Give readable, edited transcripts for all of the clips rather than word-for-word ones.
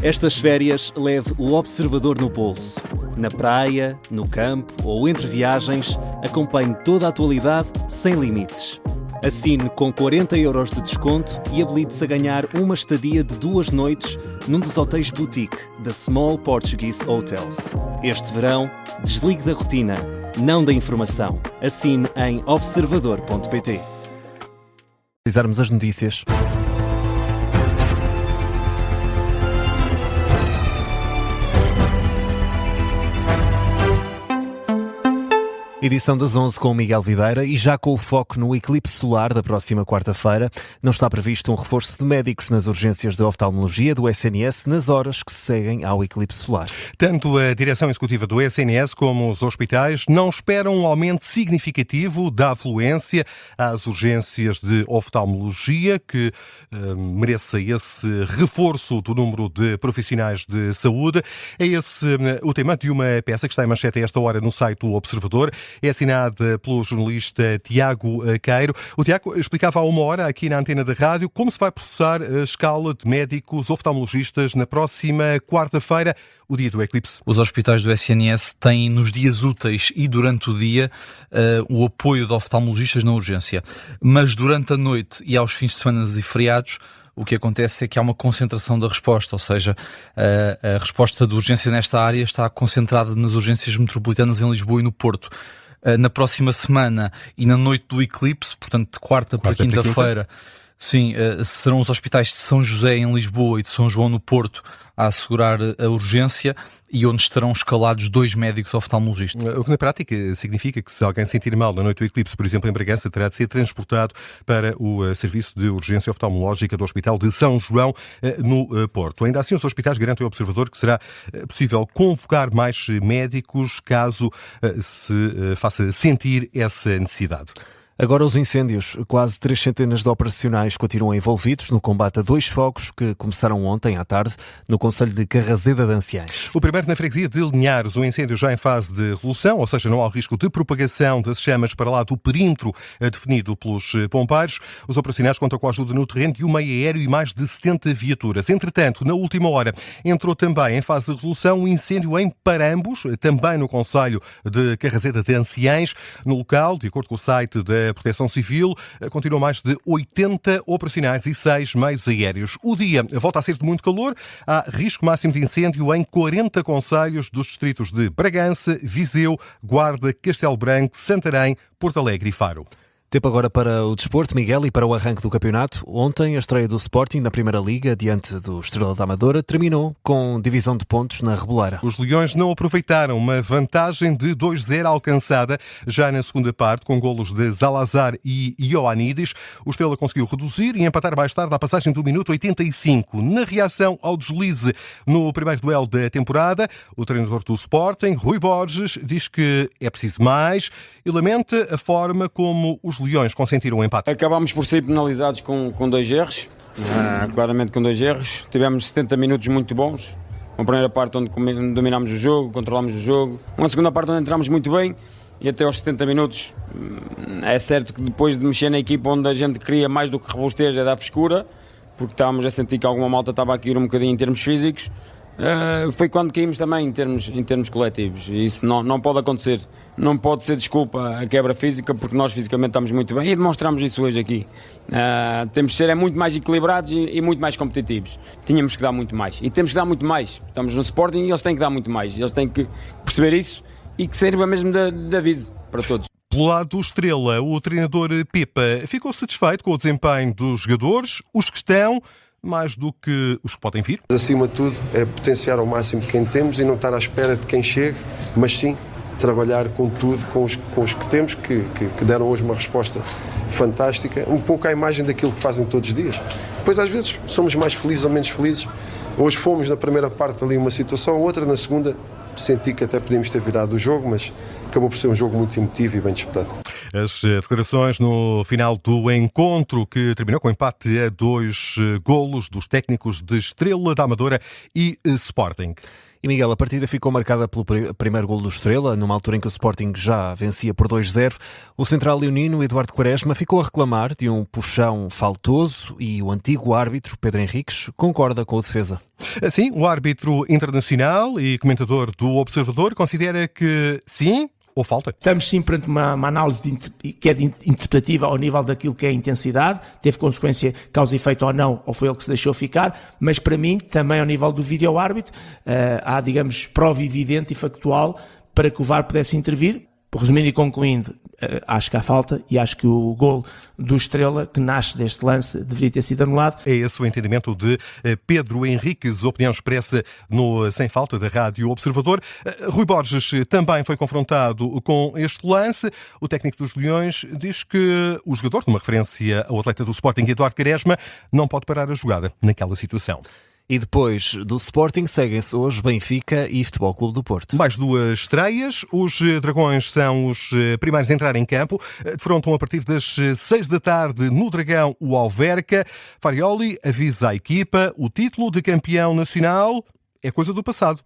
Estas férias leve o observador no bolso. Na praia, no campo ou entre viagens, acompanhe toda a atualidade sem limites. Assine com 40€ de desconto e habilite-se a ganhar uma estadia de 2 noites num dos hotéis boutique da Small Portuguese Hotels. Este verão, desligue da rotina, não da informação. Assine em observador.pt. Analisarmos as notícias. Edição das 11 com o Miguel Videira e já com o foco no eclipse solar da próxima quarta-feira. Não está previsto um reforço de médicos nas urgências de oftalmologia do SNS nas horas que se seguem ao eclipse solar. Tanto a direção executiva do SNS como os hospitais não esperam um aumento significativo da afluência às urgências de oftalmologia que mereça esse reforço do número de profissionais de saúde. É esse o tema de uma peça que está em manchete a esta hora no site do Observador. É assinada pelo jornalista Tiago Queiro. O Tiago explicava há uma hora aqui na antena da rádio como se vai processar a escala de médicos oftalmologistas na próxima quarta-feira, o dia do eclipse. Os hospitais do SNS têm nos dias úteis e durante o dia o apoio de oftalmologistas na urgência. Mas durante a noite e aos fins de semana e feriados, o que acontece é que há uma concentração da resposta, ou seja, a resposta de urgência nesta área está concentrada nas urgências metropolitanas em Lisboa e no Porto. Na próxima semana e na noite do eclipse, portanto de quarta para quinta-feira, sim, serão os hospitais de São José em Lisboa e de São João no Porto a assegurar a urgência e onde estarão escalados 2 médicos oftalmologistas. O que na prática significa que se alguém sentir mal na noite do eclipse, por exemplo em Bragança, terá de ser transportado para o serviço de urgência oftalmológica do Hospital de São João no Porto. Ainda assim, os hospitais garantem ao Observador que será possível convocar mais médicos caso se faça sentir essa necessidade. Agora os incêndios. Quase 3 centenas de operacionais continuam envolvidos no combate a 2 fogos que começaram ontem à tarde no concelho de Carraseda de Anciães. O primeiro na freguesia de Linhares, o incêndio já em fase de resolução, ou seja, não há risco de propagação das chamas para lá do perímetro definido pelos bombeiros. Os operacionais contam com a ajuda no terreno de um meio aéreo e mais de 70 viaturas. Entretanto, na última hora, entrou também em fase de resolução um incêndio em Parambos, também no concelho de Carraseda de Anciães. No local, de acordo com o site da Proteção Civil, continuam mais de 80 operacionais e 6 meios aéreos. O dia volta a ser de muito calor. Há risco máximo de incêndio em 40 concelhos dos distritos de Bragança, Viseu, Guarda, Castelo Branco, Santarém, Porto Alegre e Faro. Tempo agora para o desporto, Miguel, e para o arranque do campeonato. Ontem, a estreia do Sporting na Primeira Liga, diante do Estrela da Amadora, terminou com divisão de pontos na Reboleira. Os Leões não aproveitaram uma vantagem de 2-0 alcançada já na segunda parte, com golos de Zalazar e Ioannidis. O Estrela conseguiu reduzir e empatar mais tarde à passagem do minuto 85. Na reação ao deslize no primeiro duelo da temporada, o treinador do Sporting, Rui Borges, diz que é preciso mais e lamenta a forma como os Leões consentiram o empate. Acabámos por ser penalizados com 2 erros, claramente com 2 erros. Tivemos 70 minutos muito bons. Uma primeira parte onde dominámos o jogo, controlámos o jogo. Uma segunda parte onde entramos muito bem e até aos 70 minutos é certo que depois de mexer na equipa onde a gente queria mais do que rebosteja, dar frescura, porque estávamos a sentir que alguma malta estava a cair um bocadinho em termos físicos. Foi quando caímos também em termos coletivos e isso não pode acontecer, não pode ser desculpa a quebra física, porque nós fisicamente estamos muito bem e demonstramos isso hoje aqui. Temos de ser muito mais equilibrados e muito mais competitivos. Tínhamos que dar muito mais e temos que dar muito mais. Estamos no Sporting e eles têm que dar muito mais, eles têm que perceber isso e que sirva mesmo de aviso para todos. Pelo lado do Estrela, o treinador Pepa ficou satisfeito com o desempenho dos jogadores, os que estão, mais do que os que podem vir. Acima de tudo, é potenciar ao máximo quem temos e não estar à espera de quem chegue, mas sim trabalhar com tudo, com os que temos, que deram hoje uma resposta fantástica, um pouco à imagem daquilo que fazem todos os dias. Depois, às vezes, somos mais felizes ou menos felizes. Hoje fomos na primeira parte ali uma situação, outra na segunda senti que até podíamos ter virado o jogo, mas acabou por ser um jogo muito emotivo e bem disputado. As declarações no final do encontro, que terminou com empate a 2 golos dos técnicos de Estrela da Amadora e Sporting. E Miguel, a partida ficou marcada pelo primeiro golo do Estrela, numa altura em que o Sporting já vencia por 2-0. O central leonino, Eduardo Quaresma, ficou a reclamar de um puxão faltoso e o antigo árbitro, Pedro Henriques, concorda com a defesa. Assim, o árbitro internacional e comentador do Observador considera que sim ou falta. Estamos sim perante uma análise que é interpretativa ao nível daquilo que é a intensidade, teve consequência causa e efeito ou não, ou foi ele que se deixou ficar, mas para mim, também ao nível do vídeo-árbitro, há, digamos, prova evidente e factual para que o VAR pudesse intervir. Resumindo e concluindo, acho que há falta e acho que o gol do Estrela, que nasce deste lance, deveria ter sido anulado. É esse o entendimento de Pedro Henriques, opinião expressa no Sem Falta da Rádio Observador. Rui Borges também foi confrontado com este lance. O técnico dos Leões diz que o jogador, numa referência ao atleta do Sporting, Eduardo Quaresma, não pode parar a jogada naquela situação. E depois do Sporting seguem-se hoje Benfica e Futebol Clube do Porto. Mais duas estreias. Os Dragões são os primeiros a entrar em campo. Defrontam a partir das 6 da tarde no Dragão o Alverca. Farioli avisa a equipa: o título de campeão nacional é coisa do passado.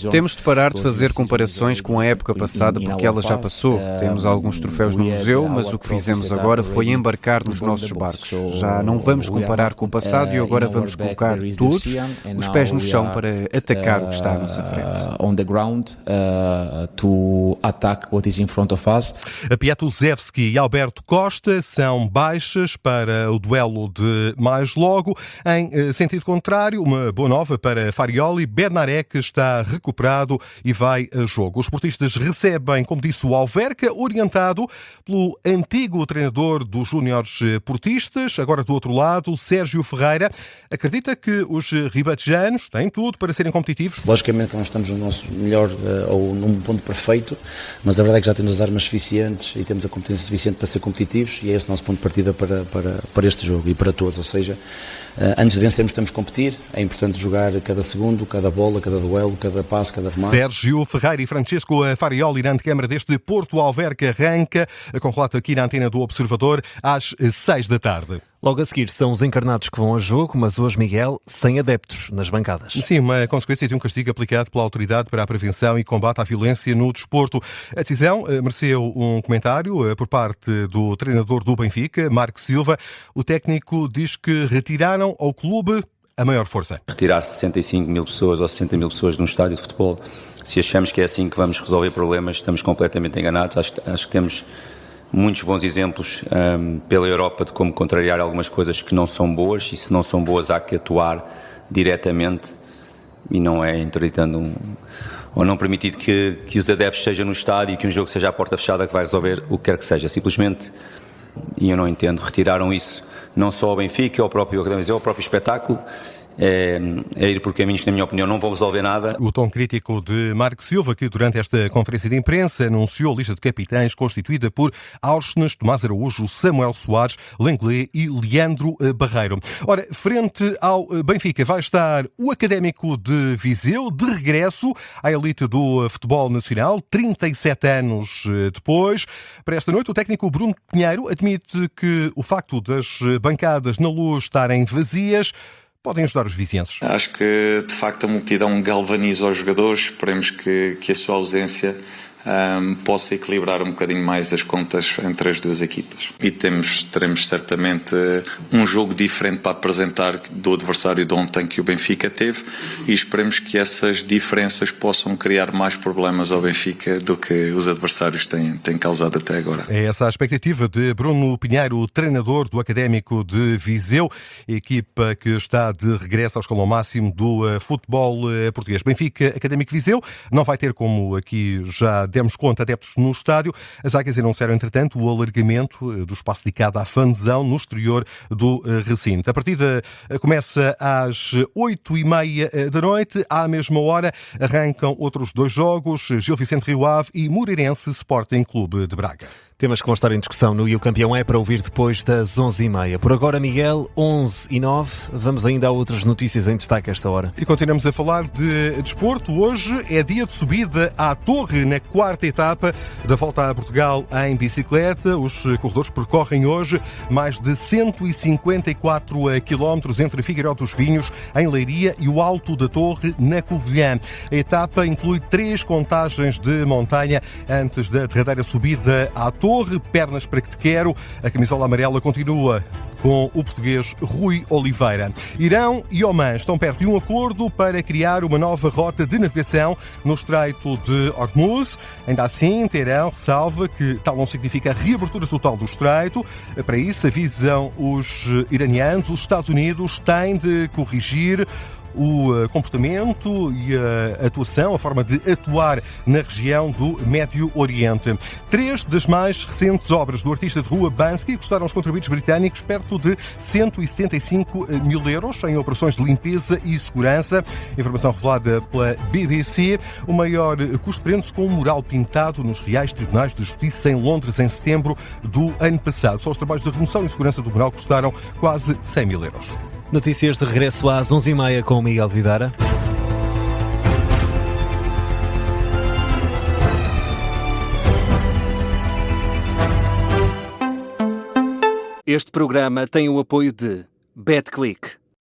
Temos de parar de fazer comparações com a época passada porque ela já passou. Temos alguns troféus no museu, mas o que fizemos agora foi embarcar nos nossos barcos. Já não vamos comparar com o passado e agora vamos colocar todos os pés no chão para atacar o que está à nossa frente. Piatuzewski e Alberto Costa são baixas para o duelo de mais logo. Em sentido contrário, uma boa nova para Farioli. Bednarek está recuperado e vai a jogo. Os portistas recebem, como disse, o Alverca, orientado pelo antigo treinador dos júniores portistas. Agora, do outro lado, Sérgio Ferreira acredita que os ribatejanos têm tudo para serem competitivos. Logicamente, não estamos no nosso melhor ou num ponto perfeito, mas a verdade é que já temos as armas suficientes e temos a competência suficiente para ser competitivos, e é esse o nosso ponto de partida para este jogo e para todos. Ou seja, antes de vencermos temos de competir, é importante jogar cada segundo, cada bola, cada duelo, cada passe, cada remate. Sérgio Ferreira e Francesco Farioli na antecâmara deste Porto Alverca arranca, com relato aqui na antena do Observador, às 6 da tarde. Logo a seguir são os encarnados que vão a jogo, mas hoje, Miguel, sem adeptos nas bancadas. Sim, uma consequência de um castigo aplicado pela Autoridade para a Prevenção e Combate à Violência no Desporto. A decisão mereceu um comentário por parte do treinador do Benfica, Marco Silva. O técnico diz que retiraram ao clube a maior força. Retirar 65 mil pessoas ou 60 mil pessoas de um estádio de futebol, se achamos que é assim que vamos resolver problemas, estamos completamente enganados. Acho que temos muitos bons exemplos pela Europa de como contrariar algumas coisas que não são boas, e se não são boas há que atuar diretamente, e não é interditando ou não permitir que os adeptos sejam no estádio e que um jogo seja à porta fechada que vai resolver o que quer que seja. Simplesmente, e eu não entendo, retiraram isso não só ao Benfica, ao próprio Académico, ao próprio espetáculo. É ir por caminhos que, na minha opinião, não vão resolver nada. O tom crítico de Marco Silva, que durante esta conferência de imprensa anunciou a lista de capitães constituída por Auschnes, Tomás Araújo, Samuel Soares, Lenglet e Leandro Barreiro. Ora, frente ao Benfica vai estar o Académico de Viseu, de regresso à elite do futebol nacional, 37 anos depois. Para esta noite, o técnico Bruno Pinheiro admite que o facto das bancadas na Luz estarem vazias podem ajudar os vizinhenses. Acho que, de facto, a multidão galvaniza os jogadores. Esperemos que a sua ausência possa equilibrar um bocadinho mais as contas entre as duas equipas. E teremos certamente um jogo diferente para apresentar do adversário de ontem que o Benfica teve, e esperemos que essas diferenças possam criar mais problemas ao Benfica do que os adversários têm causado até agora. É essa a expectativa de Bruno Pinheiro, treinador do Académico de Viseu, equipa que está de regresso ao escalão máximo do futebol português. Benfica, Académico de Viseu, não vai ter, como aqui já demos conta, adeptos no estádio. As Águias anunciaram, entretanto, o alargamento do espaço dedicado à fanzão no exterior do recinto. A partida começa às 8h30 da noite. À mesma hora arrancam outros dois jogos, Gil Vicente Rio Ave e Moreirense Sporting Clube de Braga. Temas que vão estar em discussão no E o Campeão é para ouvir depois das 11h30. Por agora, Miguel, 11h09. Vamos ainda a outras notícias em destaque a esta hora. E continuamos a falar de desporto. Hoje é dia de subida à Torre, na quarta etapa da Volta a Portugal em bicicleta. Os corredores percorrem hoje mais de 154 quilómetros entre Figueiró dos Vinhos, em Leiria, e o Alto da Torre, na Covilhã. A etapa inclui 3 contagens de montanha antes da derradeira subida à Torre. Torre, pernas para que te quero. A camisola amarela continua com o português Rui Oliveira. Irão e Omã estão perto de um acordo para criar uma nova rota de navegação no Estreito de Hormuz. Ainda assim, Teherão ressalva que tal não significa a reabertura total do Estreito. Para isso, avisam os iranianos, os Estados Unidos têm de corrigir o comportamento e a atuação, a forma de atuar na região do Médio Oriente. 3 das mais recentes obras do artista de rua Banksy custaram aos contribuintes britânicos perto de 175 mil euros em operações de limpeza e segurança. Informação revelada pela BBC. O maior custo prende-se com um mural pintado nos Reais Tribunais de Justiça em Londres em setembro do ano passado. Só os trabalhos de remoção e segurança do mural custaram quase 100 mil euros. Notícias de regresso às 11h30 com o Miguel Videira. Este programa tem o apoio de BetClick.